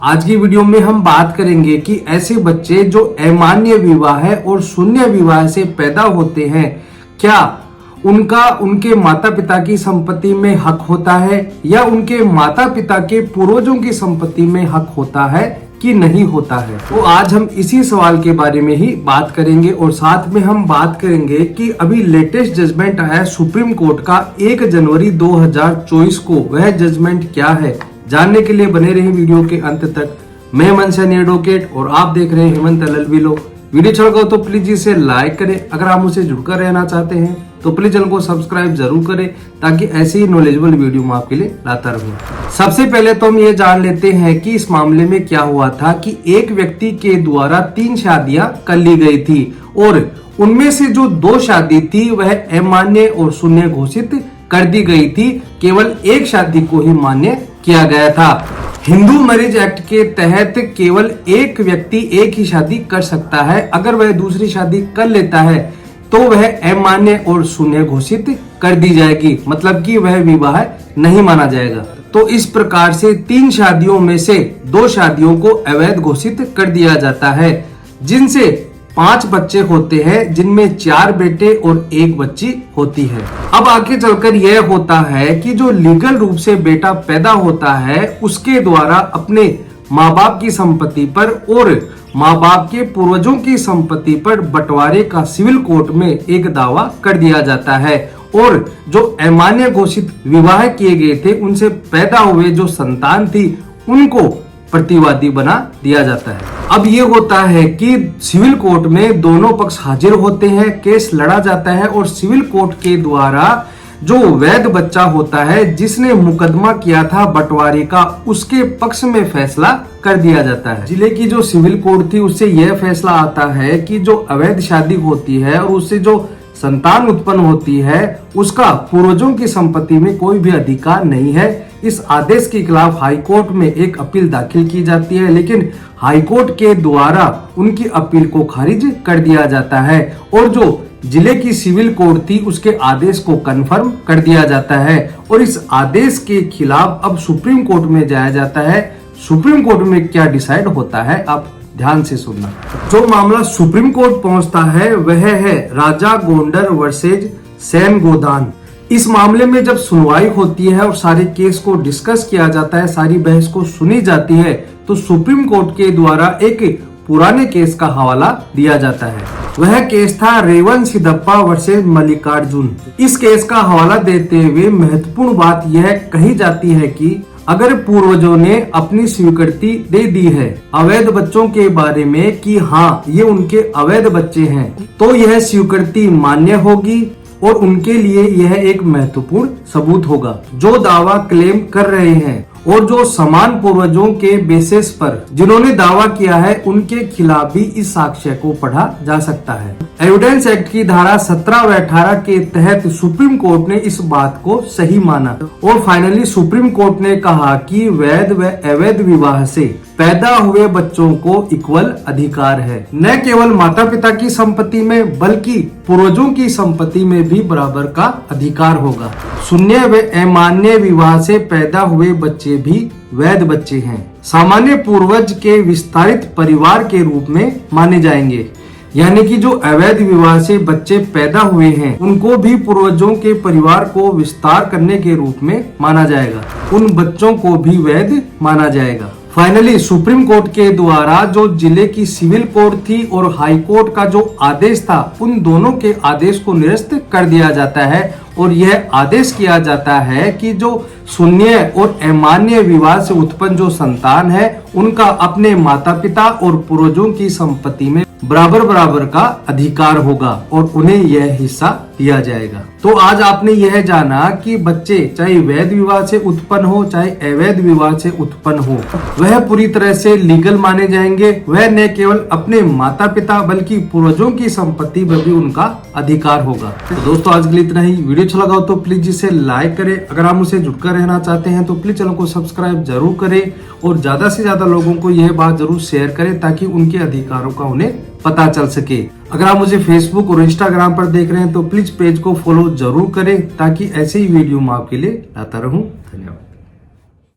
आज की वीडियो में हम बात करेंगे कि ऐसे बच्चे जो अमान्य विवाह और शून्य विवाह से पैदा होते हैं, क्या उनका उनके माता पिता की संपत्ति में हक होता है या उनके माता पिता के पूर्वजों की संपत्ति में हक होता है कि नहीं होता है। तो आज हम इसी सवाल के बारे में ही बात करेंगे और साथ में हम बात करेंगे कि अभी लेटेस्ट जजमेंट आया सुप्रीम कोर्ट का 1 जनवरी 2024 को, वह जजमेंट क्या है जानने के लिए बने रहे वीडियो के अंत तक। मैं मनसन एडवोकेट और आप देख रहे हैं हेमंत LLB लॉ। वीडियो अच्छा लगा तो प्लीज इसे लाइक करें। अगर आप मुझसे जुड़कर रहना चाहते हैं तो प्लीज चैनल को सब्सक्राइब जरूर करें ताकि ऐसी ही नॉलेजेबल वीडियो मैं आपके लिए लाता रहूं। सबसे पहले तो हम ये जान लेते हैं कि इस मामले में क्या हुआ था कि एक व्यक्ति के द्वारा 3 शादियां कर ली गई थी और उनमें से जो 2 शादी थी वह अमान्य और शून्य घोषित कर दी गई थी। केवल एक शादी को ही मान्य किया गया था। हिंदू मैरिज एक्ट के तहत केवल एक व्यक्ति एक ही शादी कर सकता है। अगर वह दूसरी शादी कर लेता है तो वह अमान्य और शून्य घोषित कर दी जाएगी, मतलब कि वह विवाह नहीं माना जाएगा। तो इस प्रकार से 3 शादियों में से 2 शादियों को अवैध घोषित कर दिया जाता है, जिनसे 5 बच्चे होते हैं, जिनमें 4 बेटे और 1 बच्ची होती है। अब आगे चलकर यह होता है कि जो लीगल रूप से बेटा पैदा होता है उसके द्वारा अपने माँ बाप की संपत्ति पर और माँ बाप के पूर्वजों की संपत्ति पर बंटवारे का सिविल कोर्ट में एक दावा कर दिया जाता है और जो अमान्य घोषित विवाह किए गए थे उनसे पैदा हुए जो संतान थी उनको प्रतिवादी बना दिया जाता है। अब ये होता है कि सिविल कोर्ट में दोनों पक्ष हाजिर होते हैं, केस लड़ा जाता है और सिविल कोर्ट के द्वारा जो वैध बच्चा होता है जिसने मुकदमा किया था बंटवारे का, उसके पक्ष में फैसला कर दिया जाता है। जिले की जो सिविल कोर्ट थी उससे यह फैसला आता है कि जो अवैध शादी होती है और उससे जो संतान उत्पन्न होती है उसका पूर्वजों की संपत्ति में कोई भी अधिकार नहीं है। इस आदेश के खिलाफ हाई कोर्ट में एक अपील दाखिल की जाती है, लेकिन हाई कोर्ट के द्वारा उनकी अपील को खारिज कर दिया जाता है और जो जिले की सिविल कोर्ट थी उसके आदेश को कंफर्म कर दिया जाता है और इस आदेश के खिलाफ अब सुप्रीम कोर्ट में जाया जाता है। सुप्रीम कोर्ट में क्या डिसाइड होता है आप ध्यान से सुनना। जो मामला सुप्रीम कोर्ट पहुंचता है वह है राजा गोंडर वर्सेज सेन गोदान। इस मामले में जब सुनवाई होती है और सारे केस को डिस्कस किया जाता है, सारी बहस को सुनी जाती है, तो सुप्रीम कोर्ट के द्वारा एक पुराने केस का हवाला दिया जाता है। वह केस था रेवन सिद्धप्पा वर्सेज मल्लिकार्जुन। इस केस का हवाला देते हुए महत्वपूर्ण बात यह कही जाती है कि अगर पूर्वजों ने अपनी स्वीकृति दे दी है अवैध बच्चों के बारे में कि हाँ ये उनके अवैध बच्चे हैं, तो यह स्वीकृति मान्य होगी और उनके लिए यह एक महत्वपूर्ण सबूत होगा। जो दावा क्लेम कर रहे हैं और जो समान पूर्वजों के बेसिस पर जिन्होंने दावा किया है उनके खिलाफ भी इस साक्ष्य को पढ़ा जा सकता है। एविडेंस एक्ट की धारा 17 व 18 के तहत सुप्रीम कोर्ट ने इस बात को सही माना और फाइनली सुप्रीम कोर्ट ने कहा कि वैध व अवैध विवाह से पैदा हुए बच्चों को इक्वल अधिकार है। न केवल माता पिता की संपत्ति में बल्कि पूर्वजों की संपत्ति में भी बराबर का अधिकार होगा। शून्य व अमान्य विवाह से पैदा हुए बच्चे भी वैध बच्चे हैं, सामान्य पूर्वज के विस्तारित परिवार के रूप में माने जाएंगे। यानी कि जो अवैध विवाह से बच्चे पैदा हुए हैं उनको भी पूर्वजों के परिवार को विस्तार करने के रूप में माना जाएगा, उन बच्चों को भी वैध माना जाएगा। फाइनली सुप्रीम कोर्ट के द्वारा जो जिले की सिविल कोर्ट थी और हाई कोर्ट का जो आदेश था उन दोनों के आदेश को निरस्त कर दिया जाता है और यह आदेश किया जाता है कि जो शून्य और अमान्य विवाह से उत्पन्न जो संतान है उनका अपने माता पिता और पूर्वजों की संपत्ति में बराबर का अधिकार होगा और उन्हें यह हिस्सा दिया जाएगा। तो आज आपने यह जाना कि बच्चे चाहे वैध विवाह से उत्पन्न हो चाहे अवैध विवाह से उत्पन्न हो वह पूरी तरह से लीगल माने जाएंगे। वह न केवल अपने माता पिता बल्कि पूर्वजों की संपत्ति में भी उनका अधिकार होगा। तो दोस्तों आज के लिए इतना ही। वीडियो अच्छा लगा हो तो प्लीज इसे लाइक करें। अगर आप मुझसे जुड़कर रहना चाहते हैं तो प्लीज चैनल को सब्सक्राइब जरूर करें और ज्यादा से ज्यादा लोगों को यह बात जरूर शेयर करें ताकि उनके अधिकारों का उन्हें पता चल सके। अगर आप मुझे फेसबुक और इंस्टाग्राम पर देख रहे हैं तो प्लीज पेज को फॉलो जरूर करें ताकि ऐसे ही वीडियो मैं आपके लिए लाता रहूं। धन्यवाद।